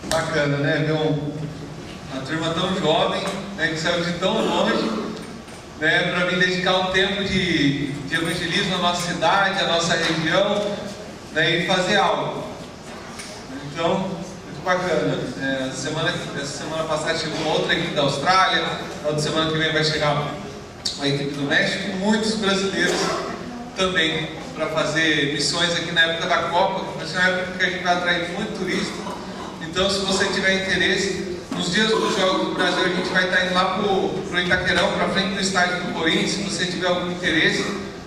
Bacana, né? Ver uma turma tão jovem, né, que saiu de tão longe, né, para vir dedicar um tempo de evangelismo à nossa cidade, à nossa região, né, e fazer algo. Então, muito bacana. Essa semana passada chegou uma outra equipe da Austrália, na outra semana que vem vai chegar uma equipe do México, muitos brasileiros também para fazer missões aqui na época da Copa, que vai ser uma época que a gente vai atrair muito turista. Então, se você tiver interesse, nos dias dos Jogos do Brasil a gente vai estar indo lá para o Itaquerão, para frente do estádio do Corinthians. Se você tiver algum interesse,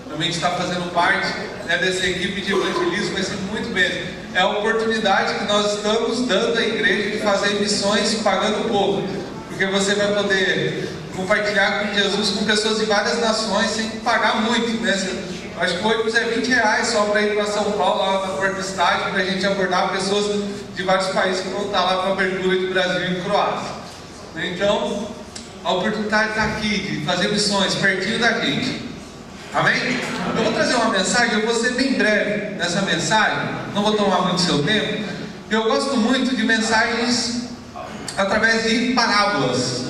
também está fazendo parte, né, dessa equipe de evangelismo, vai ser muito bem. É a oportunidade que nós estamos dando à igreja de fazer missões pagando pouco, porque você vai poder compartilhar com Jesus com pessoas de várias nações sem pagar muito, né? Acho que hoje é R$20 só para ir para São Paulo, lá na porta do estádio, para a gente abordar pessoas de vários países que vão estar lá para a abertura de Brasil e Croácia. Então, a oportunidade está aqui de fazer missões pertinho da gente. Amém? Eu vou trazer uma mensagem, eu vou ser bem breve nessa mensagem, não vou tomar muito seu tempo. Eu gosto muito de mensagens através de parábolas.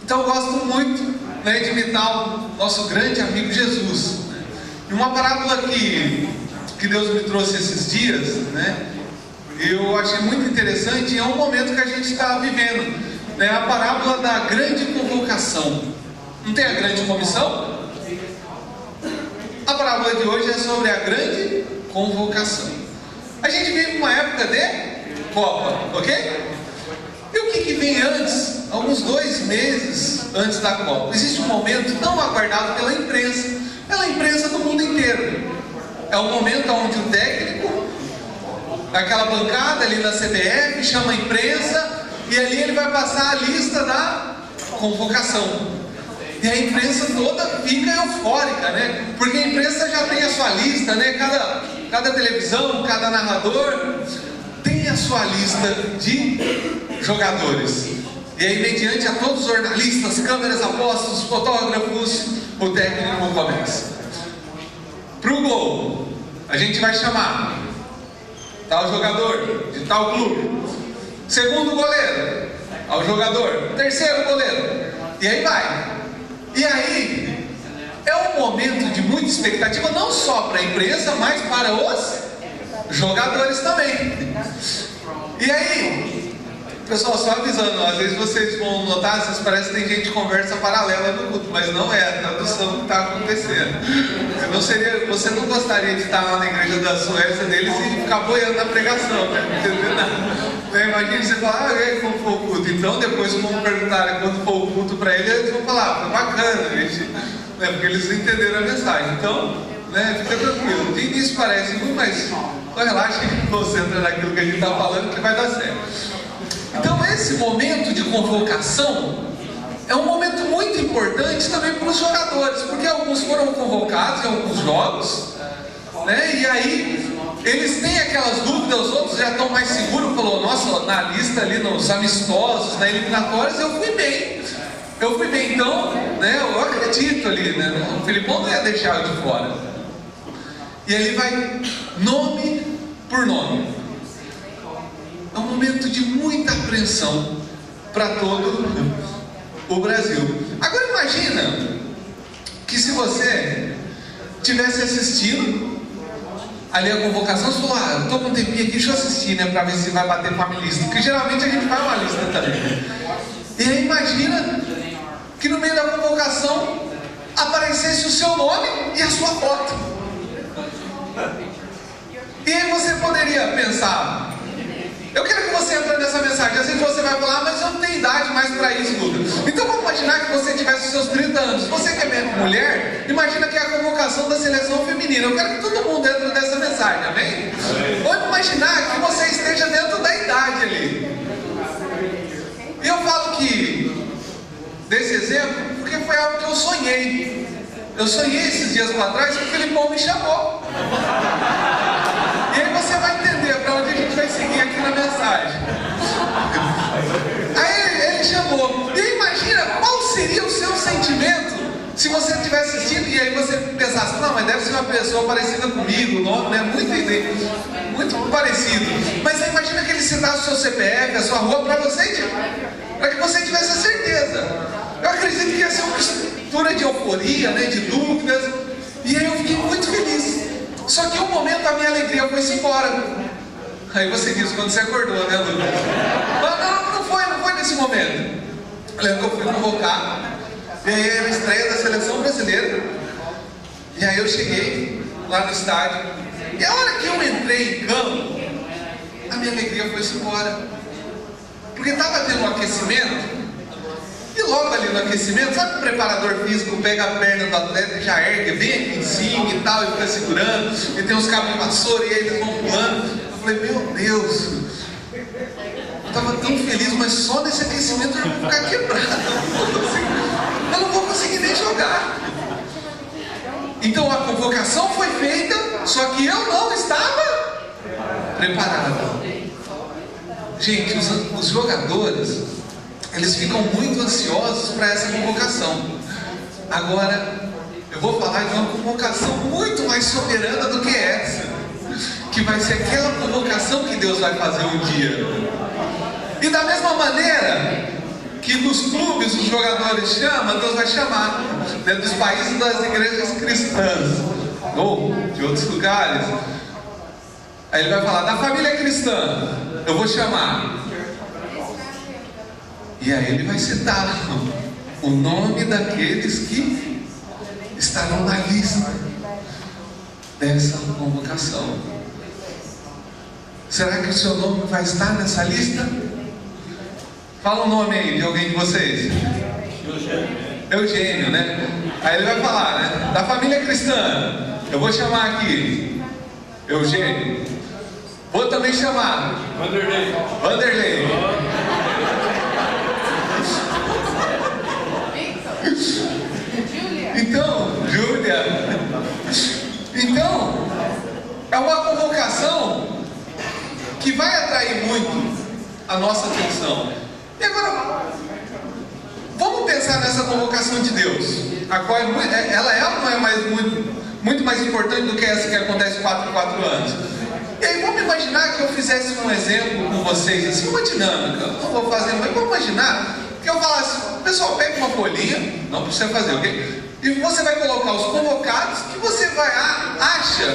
Então eu gosto muito, né, de imitar o nosso grande amigo Jesus. E uma parábola que Deus me trouxe esses dias, né, eu achei muito interessante, e é um momento que a gente está vivendo, né, a parábola da grande convocação. Não tem a grande comissão? A parábola de hoje é sobre a grande convocação. A gente vive uma época de Copa, ok? E o que vem antes? Alguns 2 meses antes da Copa, existe um momento tão aguardado pela imprensa do mundo inteiro. É o momento onde o técnico, naquela bancada ali na CBF, chama a imprensa e ali ele vai passar a lista da convocação. E a imprensa toda fica eufórica, né? Porque a imprensa já tem a sua lista, né? Cada televisão, cada narrador tem a sua lista de jogadores. E aí, mediante a todos os jornalistas, câmeras apostas, fotógrafos, o técnico começa. Para o gol, a gente vai chamar tal jogador de tal clube. Segundo goleiro, ao jogador. Terceiro goleiro. E aí vai. E aí, é um momento de muita expectativa, não só para a imprensa, mas para os jogadores também. E aí, pessoal, só avisando, às vezes vocês vão notar, às vezes parece que tem gente de conversa paralela no culto, mas não é a tradução que está acontecendo. Você não gostaria de estar lá na igreja da Suécia deles e ficar boiando na pregação, né? Entendeu? Imagina você falar, como foi o culto? Então depois, quando perguntarem quando foi o culto para eles vão falar, foi bacana, gente, né? Porque eles entenderam a mensagem. Então, né, fica tranquilo. De início parece muito, mas só relaxa e concentra naquilo que a gente está falando que vai dar certo. Então esse momento de convocação é um momento muito importante também para os jogadores, porque alguns foram convocados em alguns jogos, né? E aí eles têm aquelas dúvidas, os outros já estão mais seguros, falou, nossa, na lista ali, nos amistosos, na eliminatórias, eu fui bem, então, né, eu acredito ali, né, o Filipão não ia deixar eu de fora. E aí vai nome por nome. É um momento de muita apreensão para todo o Brasil. Agora imagina que se você tivesse assistindo ali a convocação, você falou, eu estou com um tempinho aqui, deixa eu assistir, né, para ver se vai bater com a minha lista, porque geralmente a gente faz uma lista também. E aí imagina que no meio da convocação aparecesse o seu nome e a sua foto. E aí você poderia pensar, eu quero que você entre nessa mensagem, às vezes você vai falar, mas eu não tenho idade mais para isso, Lucas. Então vamos imaginar que você tivesse os seus 30 anos. Você que é mulher, imagina que é a convocação da seleção feminina. Eu quero que todo mundo entre nessa mensagem, amém? Vamos imaginar que você esteja dentro da idade ali. E eu falo que desse exemplo, porque foi algo que eu sonhei. Eu sonhei esses dias para trás que o Filipão me chamou. E aí você vai entender para onde a gente vai seguir aqui na mensagem. Aí ele chamou. E aí imagina qual seria o seu sentimento se você tivesse assistido e aí você pensasse, não, mas deve ser uma pessoa parecida comigo, o nome, né? Muito parecido. Mas você imagina que ele citasse o seu CPF, a sua rua, para que você tivesse a certeza. Eu acredito que ia ser uma mistura de euforia, né? De dúvidas. E aí eu fiquei muito feliz. Só que um momento a minha alegria foi-se embora. Aí você diz, quando você acordou, né, Lucas? Não foi nesse momento. Eu lembro que eu fui convocado. E aí era a estreia da seleção brasileira. E aí eu cheguei lá no estádio. E a hora que eu entrei em campo, a minha alegria foi-se embora. Porque estava tendo um aquecimento. E logo ali no aquecimento, sabe o preparador físico pega a perna do atleta e já ergue bem aqui em cima e tal, e fica segurando, e tem uns cabos de vassoura e aí eles vão pulando. Eu falei, meu Deus, eu estava tão feliz, mas só nesse aquecimento eu vou ficar quebrado. Eu não vou conseguir nem jogar. Então a convocação foi feita, só que eu não estava preparado. Gente, os jogadores, eles ficam muito ansiosos para essa convocação. Agora, eu vou falar de uma convocação muito mais soberana do que essa, que vai ser aquela convocação que Deus vai fazer um dia. E da mesma maneira que nos clubes os jogadores chamam, Deus vai chamar, dentro dos países das igrejas cristãs, ou de outros lugares. Aí ele vai falar, da família cristã, eu vou chamar. E aí ele vai citar o nome daqueles que estarão na lista dessa convocação. Será que o seu nome vai estar nessa lista? Fala o nome aí de alguém de vocês. Eugênio, né? Aí ele vai falar, né? Da família cristã, eu vou chamar aqui Eugênio. Vou também chamar Vanderlei. Júlia. Então, é uma convocação que vai atrair muito a nossa atenção. E agora, vamos pensar nessa convocação de Deus, a qual ela é ou não é muito mais importante do que essa que acontece 4 em 4 anos. E aí vamos imaginar que eu fizesse um exemplo com vocês, assim, uma dinâmica. Não vou fazer, mas vamos imaginar que eu falasse, pessoal, pega uma folhinha, não precisa fazer, ok? E você vai colocar os convocados que você acha,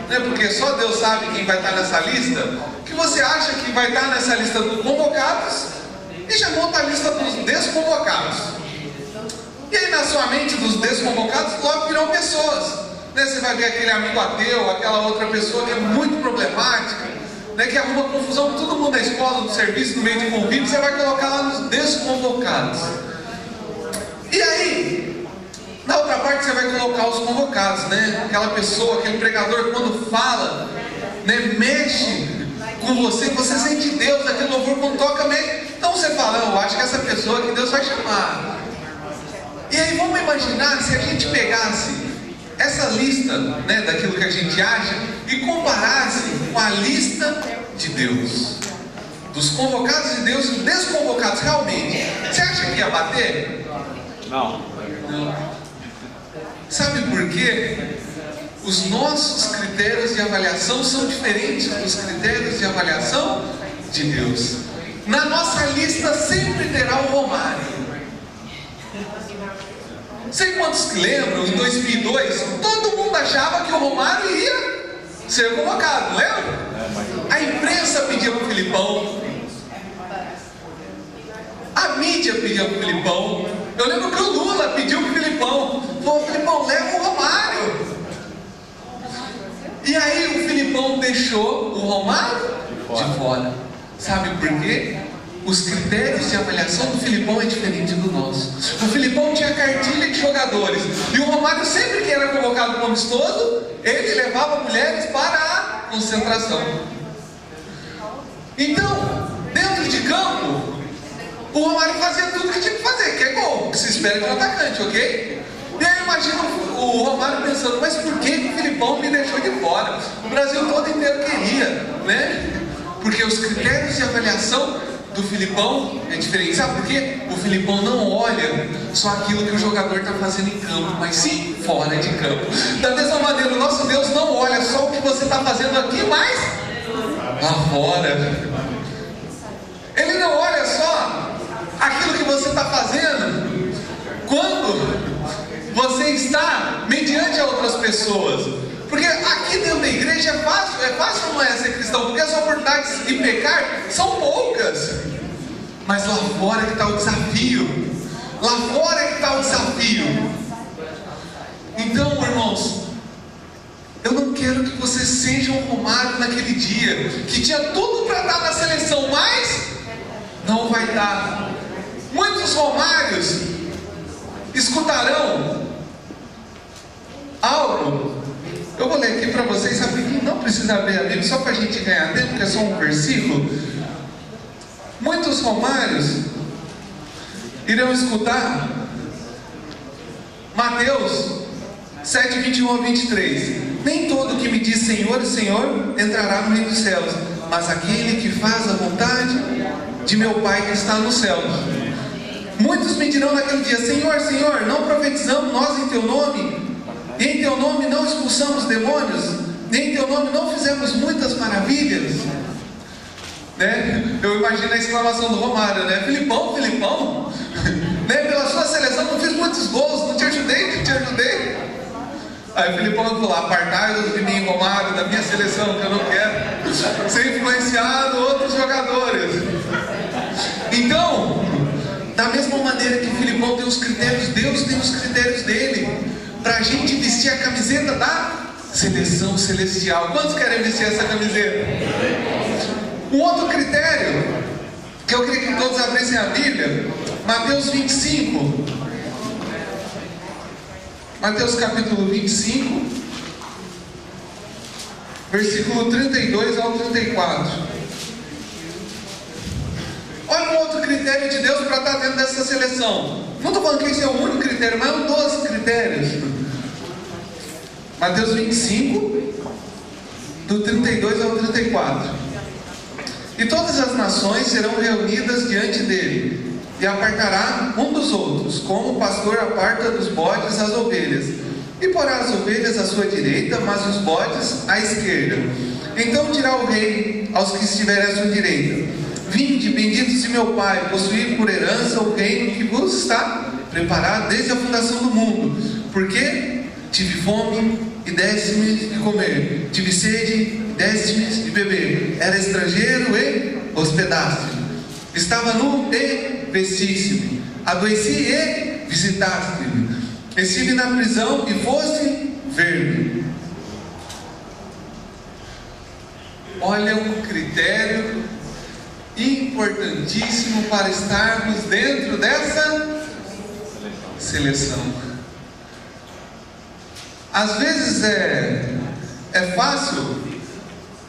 né, porque só Deus sabe quem vai estar nessa lista, que você acha que vai estar nessa lista dos convocados, e já monta a lista dos desconvocados. E aí na sua mente dos desconvocados logo virão pessoas, né? Você vai ver aquele amigo ateu, aquela outra pessoa que é muito problemática, né, que arruma confusão com todo mundo da escola, do serviço, no meio de convívio, você vai colocar lá nos desconvocados. E aí, na outra parte você vai colocar os convocados, né? Aquela pessoa, aquele pregador, quando fala, né, mexe com você sente Deus, aquele louvor quando toca, mexe. Então você fala, eu acho que essa pessoa que Deus vai chamar. E aí vamos imaginar se a gente pegasse essa lista, né, daquilo que a gente acha e comparasse com a lista de Deus, dos convocados de Deus e dos desconvocados realmente. Você acha que ia bater? Não. Sabe por quê? Os nossos critérios de avaliação são diferentes dos critérios de avaliação de Deus. Na nossa lista sempre terá o Romário. Sei quantos que lembram, em 2002, todo mundo achava que o Romário ia ser convocado, lembra? A imprensa pedia para o Filipão, a mídia pedia para o Filipão. Eu lembro que o Lula pediu para o Filipão, falou, Filipão, leva o Romário. E aí o Filipão deixou o Romário de fora. Sabe por quê? Os critérios de avaliação do Filipão é diferente do nosso. O Filipão tinha cartilha de jogadores, e o Romário, sempre que era convocado como amistoso, ele levava mulheres para a concentração. Então, dentro de campo, o Romário fazia tudo o que tinha que fazer, que é gol, que se espera de um atacante, ok? E aí imagina o Romário pensando, mas por que o Filipão me deixou de fora? O Brasil todo inteiro queria, né? Porque os critérios de avaliação do Filipão é diferente. Sabe por quê? O Filipão não olha só aquilo que o jogador está fazendo em campo, mas sim fora de campo. Da mesma maneira, o nosso você está fazendo aqui, mas lá fora. Ele não olha só aquilo que você está fazendo quando você está mediante a outras pessoas. Porque aqui dentro da igreja é fácil não é ser cristão, porque as oportunidades de pecar são poucas. Mas lá fora que está o desafio. Lá fora que está o desafio. Então, irmãos, eu não quero que você seja um Romário naquele dia, que tinha tudo para estar na seleção, mas não vai dar. Muitos Romários escutarão algo. Eu vou ler aqui para vocês rapidinho, não precisa abrir a Bíblia, só para a gente ganhar tempo, porque é só um versículo. Muitos Romários irão escutar Mateus 7, 21 a 23. Nem todo que me diz Senhor, Senhor, entrará no reino dos céus, mas aquele que faz a vontade de meu Pai que está nos céus. Muitos me dirão naquele dia: Senhor, Senhor, não profetizamos nós em teu nome? E em teu nome não expulsamos demônios? E em teu nome não fizemos muitas maravilhas? Né? Eu imagino a exclamação do Romário, né? Filipão, Filipão, né? Pela sua seleção não fiz muitos gols, não te ajudei, não te ajudei. Aí o Filipão vai falar: apartai-vos de mim, Romário, da minha seleção, que eu não quero ser influenciado outros jogadores. Então, da mesma maneira que Filipão tem os critérios, Deus tem os critérios dele, para a gente vestir a camiseta da seleção celestial. Quantos querem vestir essa camiseta? Um outro critério, que eu queria que todos abrissem a Bíblia, Mateus 25, Mateus capítulo 25, versículo 32 ao 34. Olha um outro critério de Deus para estar dentro dessa seleção. Não estou falando que esse é o único critério, mas é um dos critérios. Mateus 25, do 32 ao 34. E todas as nações serão reunidas diante dele, e apartará um dos outros, como o pastor aparta dos bodes as ovelhas, e porá as ovelhas à sua direita, mas os bodes à esquerda. Então dirá o rei aos que estiverem à sua direita: vinde, benditos de meu Pai, possuir por herança o reino que vos está preparado desde a fundação do mundo. Porque tive fome e deste-me de comer, tive sede e deste-me de beber, era estrangeiro e hospedaste-me, estava nu e vestiste-me, adoeci e visitaste-me, estive na prisão e foste ver-me. Olha um critério importantíssimo para estarmos dentro dessa seleção. Às vezes é fácil.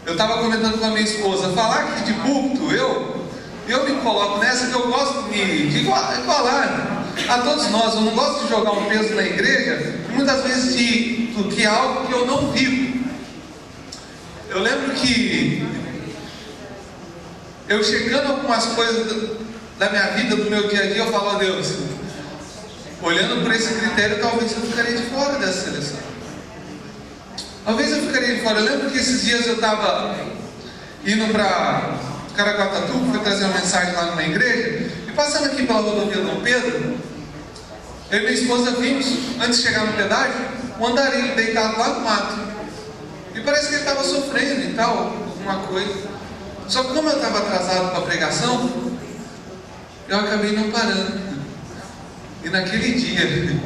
Eu estava comentando com a minha esposa, falar aqui de púlpito, eu me coloco nessa, que eu gosto de igualar a todos nós. Eu não gosto de jogar um peso na igreja, muitas vezes que é algo que eu não vivo. Eu lembro que eu chegando algumas coisas da minha vida, do meu dia a dia, eu falo: a Deus, olhando por esse critério, talvez eu ficaria de fora dessa seleção. Talvez eu ficaria de fora. Eu lembro que esses dias eu estava indo para Caraguatatuba, fui trazer uma mensagem lá numa igreja, e passando aqui pela rodovia Dom Pedro, eu e minha esposa vimos, antes de chegar no pedágio, um andarilho deitado lá no mato. E parece que ele estava sofrendo e tal, alguma coisa. Só que como eu estava atrasado para a pregação, eu acabei não parando. E naquele dia,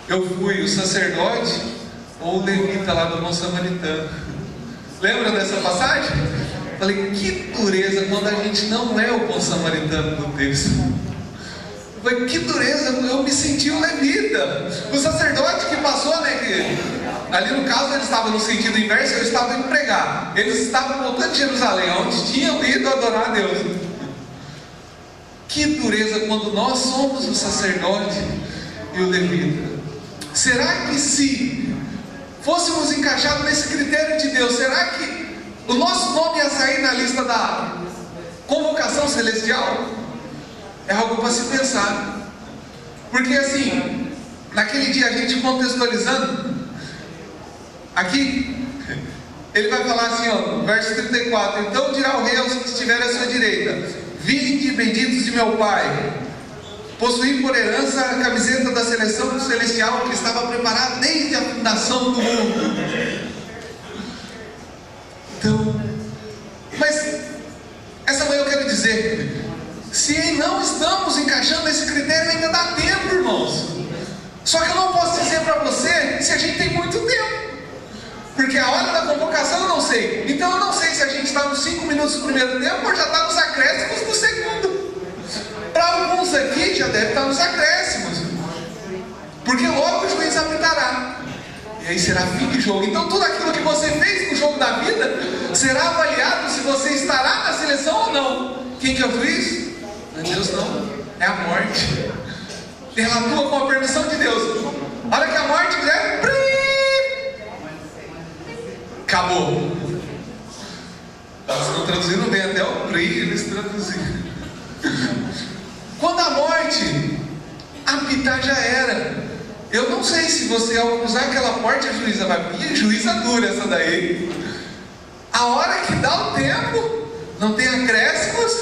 eu fui o sacerdote ou o levita lá do bom samaritano. Lembra dessa passagem? Falei: que dureza quando a gente não é o bom samaritano do texto. Falei: que dureza, eu me senti o levita, o sacerdote que passou, né? Que ali no caso eles estavam no sentido inverso, eu estava indo pregar. Eles estavam voltando de Jerusalém, onde tinham ido adorar a Deus. Que dureza quando nós somos o sacerdote e o levita. Será que se fôssemos encaixados nesse critério de Deus, será que o nosso nome ia sair na lista da convocação celestial? É algo para se pensar. Porque assim, naquele dia, a gente contextualizando aqui, Ele vai falar assim, ó, verso 34: então dirá o rei aos que estiverem à sua direita: vinde, benditos de meu Pai, possuí por herança a camiseta da seleção celestial que estava preparada desde a fundação do mundo. Então, mas essa manhã eu quero dizer, se não estamos encaixando esse critério, ainda dá tempo, irmãos. Só que eu não posso dizer para você se a gente tem muito tempo, porque a hora da convocação eu não sei. Então eu não sei se a gente está nos 5 minutos do primeiro tempo ou já está nos acréscimos do segundo. Para alguns aqui já deve estar nos acréscimos, porque logo o juiz apitará, e aí será fim de jogo. Então tudo aquilo que você fez no jogo da vida será avaliado se você estará na seleção ou não. Quem que é o juiz? Não é Deus não, é a morte. Ela atua com a permissão de Deus. A hora que a morte vier, acabou. Elas estão traduzindo bem, até o PRI eles traduziram. Quando a morte apitar, já era. Eu não sei se você, ao usar aquela porta, a juíza vai vir. Juíza dura essa daí. A hora que dá o tempo, não tem acréscimos,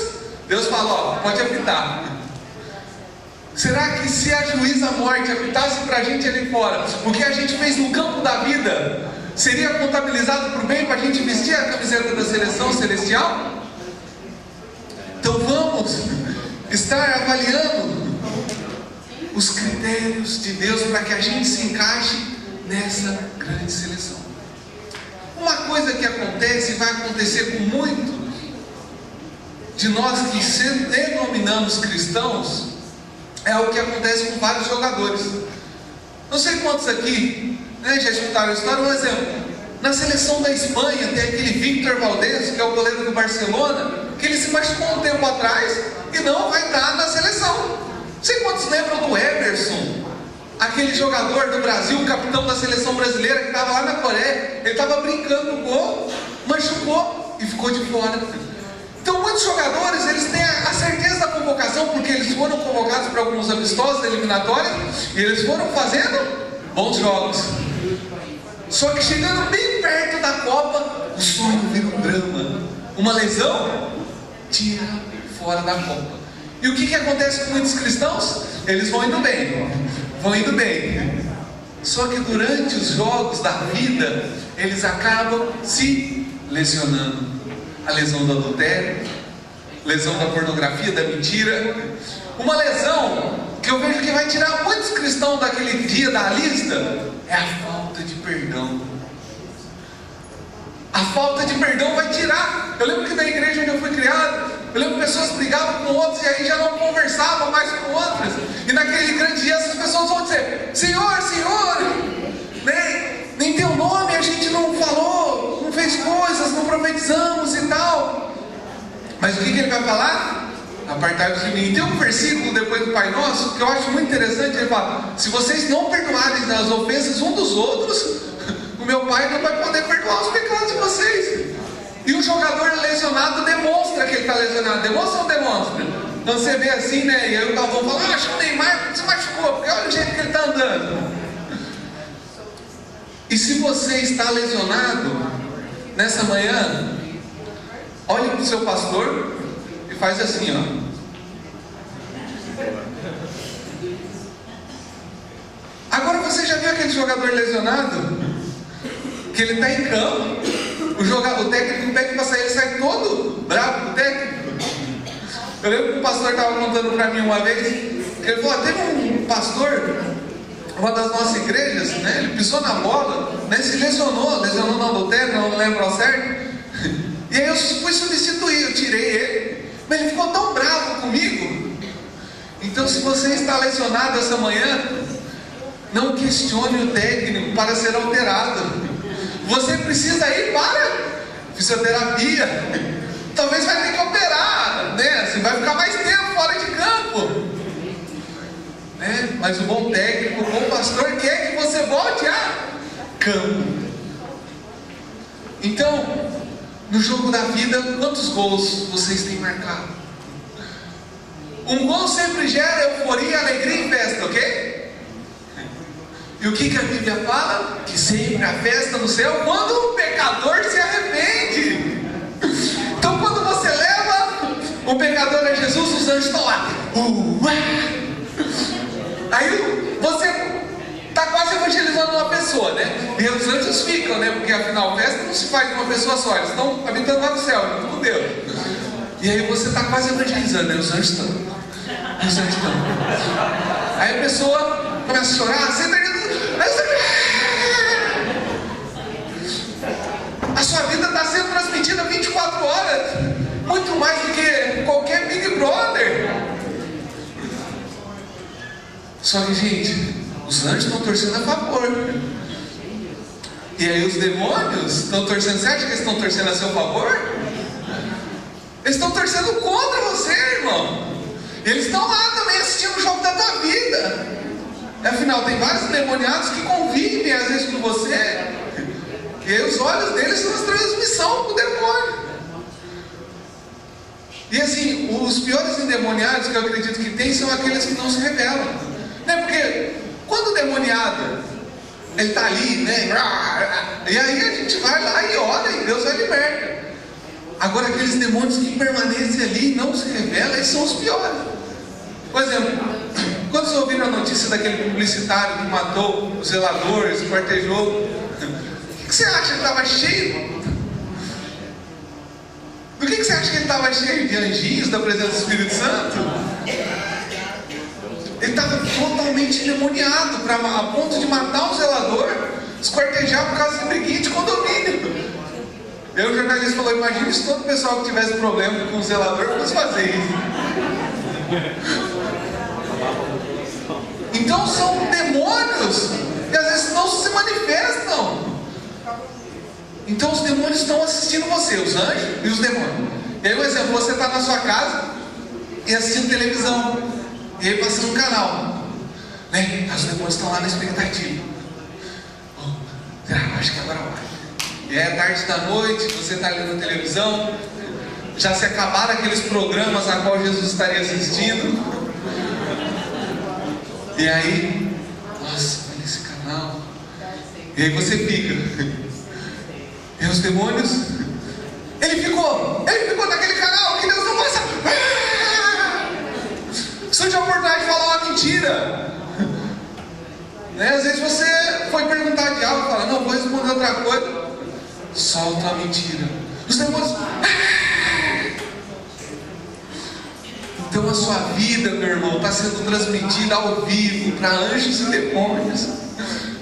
Deus fala, ó, pode apitar. Será que se a juíza morte apitasse para a gente ali fora, o que a gente fez no campo da vida seria contabilizado por bem para a gente vestir a camiseta da seleção celestial? Então vamos estar avaliando os critérios de Deus para que a gente se encaixe nessa grande seleção. Uma coisa que acontece e vai acontecer com muitos de nós que se denominamos cristãos, é o que acontece com vários jogadores. Não sei quantos aqui, né, já escutaram a história. Um exemplo, na seleção da Espanha tem aquele Víctor Valdés, que é o goleiro do Barcelona, que ele se machucou um tempo atrás e não vai estar na seleção. Não sei quantos lembram do Everson, aquele jogador do Brasil, capitão da seleção brasileira, que estava lá na Coreia. Ele estava brincando no gol, machucou e ficou de fora. Então muitos jogadores, eles têm a certeza da convocação, porque eles foram convocados para alguns amistosos eliminatórios, e eles foram fazendo bons jogos. Só que chegando bem perto da Copa, o sonho vira um drama. Uma lesão tira fora da Copa. E o que acontece com muitos cristãos? Eles vão indo bem, vão indo bem. Só que durante os jogos da vida, eles acabam se lesionando. A lesão do adultério, lesão da pornografia, da mentira. Uma lesão que eu vejo que vai tirar muitos cristãos daquele dia da lista, é a falta de perdão. A falta de perdão vai tirar. Eu lembro que na igreja onde eu fui criado, eu lembro que pessoas brigavam com outros e aí já não conversavam mais com outras. E naquele grande dia essas pessoas vão dizer: Senhor, Senhor, nem teu nome a gente não falou, não fez coisas, não profetizamos e tal. Mas o que ele vai falar? Apartai-vos de mim. E tem um versículo depois do Pai Nosso que eu acho muito interessante. Ele fala: se vocês não perdoarem as ofensas um dos outros, o meu Pai não vai poder perdoar os pecados de vocês. E o jogador lesionado demonstra que ele está lesionado. Demonstra ou não demonstra? Então você vê assim, né? E aí o Galvão fala: acho que o Neymar se machucou, porque olha o jeito que ele está andando. E se você está lesionado nessa manhã, olhe para o seu pastor e faz assim, ó. Agora você já viu aquele jogador lesionado? Que ele está em campo, o técnico pede para sair, ele sai todo bravo com o técnico. Eu lembro que o pastor estava contando para mim uma vez, ele falou: teve um pastor, uma das nossas igrejas, né, ele pisou na bola, né, se lesionou no adultério, não lembro ao certo. E aí eu fui substituir, eu tirei ele, mas ele ficou tão bravo comigo. Então, se você está lesionado essa manhã, não questione o técnico para ser alterado. Você precisa ir para fisioterapia. Talvez vai ter que operar, né? Você vai ficar mais tempo fora de campo, né? Mas o bom técnico, o bom pastor quer que você volte a campo. Então, no jogo da vida, quantos gols vocês têm marcado? Um gol sempre gera euforia, alegria e festa, ok? E o que a Bíblia fala? Que sempre há festa no céu quando o pecador se arrepende. Então quando você leva o pecador a Jesus, os anjos estão lá. Aí você está quase evangelizando uma pessoa, né? E os anjos ficam, né? Porque afinal, festa não se faz de uma pessoa só. Eles estão habitando lá no céu, junto com Deus. E aí você está quase evangelizando, né? Os anjos estão. Os anjos estão. Aí a pessoa começa a chorar, a sua vida está sendo transmitida 24 horas, muito mais do que qualquer Big Brother. Só que, gente, os anjos estão torcendo a favor. E aí os demônios estão torcendo. Você acha que eles estão torcendo a seu favor? Eles estão torcendo contra você, irmão. Eles estão lá também assistindo o jogo da tua vida. Afinal, tem vários endemoniados que convivem às vezes com você. E aí os olhos deles são a transmissão para o demônio. E assim, os piores endemoniados que eu acredito que tem são aqueles que não se rebelam. Né? Porque quando o demoniado ele está ali, né? E aí a gente vai lá e ora e Deus vai libertar. Agora aqueles demônios que permanecem ali e não se rebelam, eles são os piores. Por exemplo, quando vocês ouviram a notícia daquele publicitário que matou o zelador, esquartejou, o que você acha? Ele estava cheio? Do que você acha que ele estava cheio? De anjinhos, da presença do Espírito Santo? Ele estava totalmente endemoniado, a ponto de matar um zelador, esquartejar por causa de briguinha de condomínio. Aí o jornalista falou: imagina se todo o pessoal que tivesse problema com o zelador fosse fazer isso. Então são demônios que às vezes não se manifestam. Então os demônios estão assistindo você, os anjos e os demônios. E aí, por exemplo, você está na sua casa e assistindo televisão, e aí passando um canal, né? Os demônios estão lá na expectativa. Acho que agora vai. E aí, tarde da noite, você está ali na televisão, já se acabaram aqueles programas a qual Jesus estaria assistindo. E aí, nossa, olha esse canal. E aí você fica. E os demônios, ele ficou naquele canal que Deus não passa. Surge a oportunidade de falar uma mentira. Né? Às vezes você foi perguntar de algo e fala: não, vou responder outra coisa. Solta a mentira. Os demônios. Então a sua vida, meu irmão, está sendo transmitida ao vivo para anjos e demônios.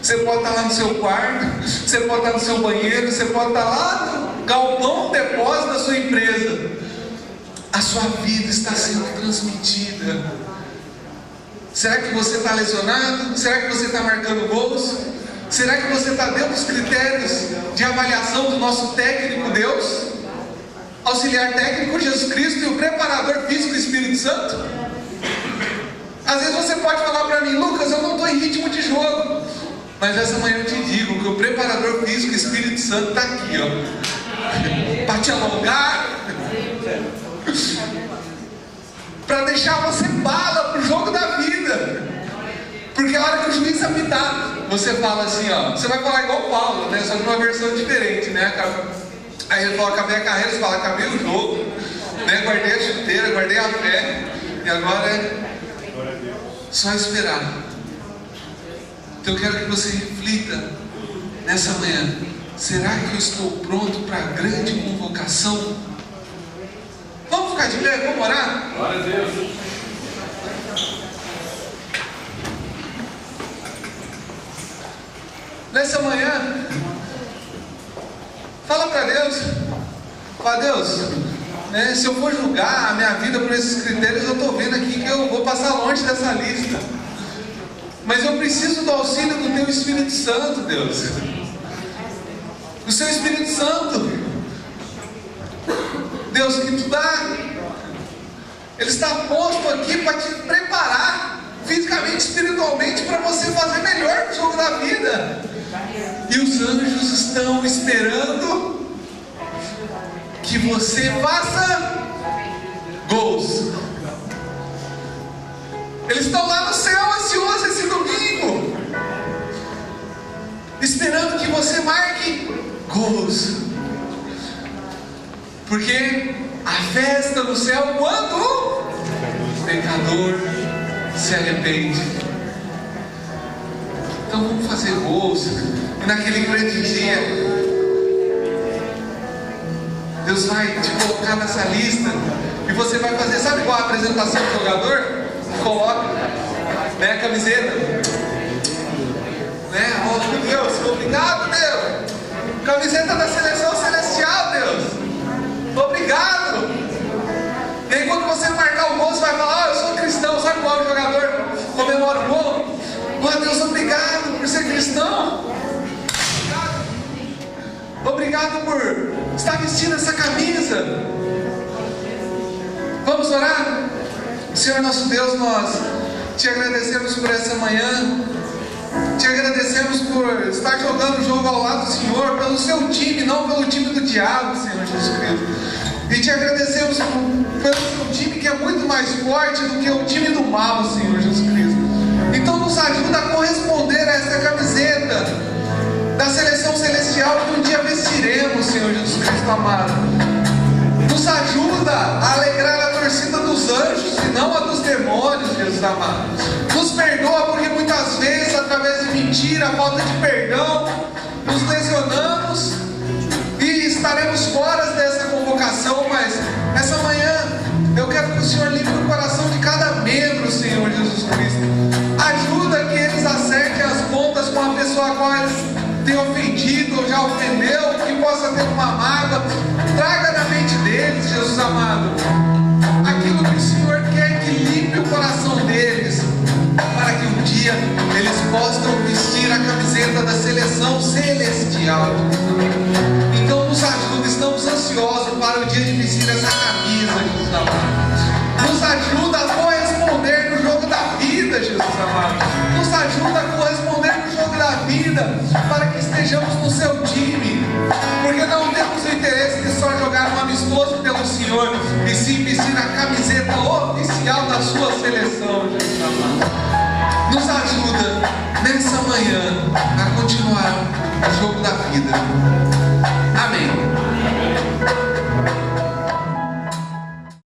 Você pode estar lá no seu quarto, você pode estar no seu banheiro, você pode estar lá no galpão de depósito da sua empresa. A sua vida está sendo transmitida. Será que você está lesionado? Será que você está marcando gols? Será que você está dentro dos critérios de avaliação do nosso técnico Deus? Auxiliar técnico Jesus Cristo e o preparador físico Espírito Santo? Às vezes você pode falar para mim: Lucas, eu não estou em ritmo de jogo. Mas essa manhã eu te digo que o preparador físico Espírito Santo está aqui, ó, para te alongar, para deixar você bala para o jogo da vida. Porque a hora que o juiz apitar, você fala assim, ó, você vai falar igual o Paulo, né? Só que numa versão diferente, né? Aí ele fala: acabei a carreira, você fala: acabei o jogo, né? Guardei a chuteira, guardei a fé, e agora é só esperar. Então eu quero que você reflita nessa manhã: será que eu estou pronto para a grande convocação? Vamos ficar de pé, vamos orar? Glória a Deus. Nessa manhã, fala para Deus: fala: Deus, né, se eu for julgar a minha vida por esses critérios, eu estou vendo aqui que eu vou passar longe dessa lista. Mas eu preciso do auxílio do Teu Espírito Santo, Deus. Do Seu Espírito Santo. Deus, que Tu dá. Ele está posto aqui para te preparar fisicamente, espiritualmente, para você fazer melhor o jogo da vida. E os anjos estão esperando que você faça gols. Eles estão lá no céu ansiosos esse domingo. esperando que você marque gols. Porque a festa no céu quando o pecador se arrepende. Então vamos fazer gols. E naquele grande dia, Deus vai te colocar nessa lista. E você vai fazer, sabe qual a apresentação do jogador? Coloca, né, a camiseta. Né? Oh Deus, obrigado Deus. Camiseta da seleção celestial, Deus. Obrigado. E aí quando você marcar o gol, você vai falar, eu sou cristão. Sabe qual é o jogador comemora o gol? Oh Deus, obrigado por ser cristão. Obrigado por estar vestindo essa camisa. Vamos orar? Senhor nosso Deus, nós te agradecemos por essa manhã. Te agradecemos por estar jogando o jogo ao lado do Senhor, pelo seu time, não pelo time do diabo, Senhor Jesus Cristo. E te agradecemos pelo seu time, que é muito mais forte do que o time do mal, Senhor Jesus Cristo. Então nos ajuda a corresponder a essa camiseta da seleção celestial que um dia vestiremos, Senhor Jesus Cristo amado. Nos ajuda a alegrar a torcida dos anjos e não a dos demônios, Jesus amado. Nos perdoa porque muitas vezes, através de mentira, falta de perdão, nos lesionamos e estaremos fora dessa convocação. Mas essa manhã eu quero que o Senhor limpe o coração de cada membro, Senhor Jesus Cristo. Ajuda que eles acertem as contas com a pessoa a qual eles têm ofendido ou já ofendeu, que possa ter uma mágoa. Traga na mente deles, Jesus amado, aquilo que o Senhor quer que limpe o coração deles, para que um dia eles possam vestir a camiseta da seleção celestial. Então nos ajuda, estamos ansiosos para o dia de vestir essa camisa, Jesus amado. Nos ajuda a corresponder no jogo da vida, Jesus amado. Nos ajuda a corresponder no jogo da vida, para que estejamos no seu time. Porque não temos o interesse de só jogar um amistoso pelo Senhor, e sim vestir a camiseta oficial da sua seleção, Jesus amado. Nos ajuda nessa manhã a continuar o jogo da vida.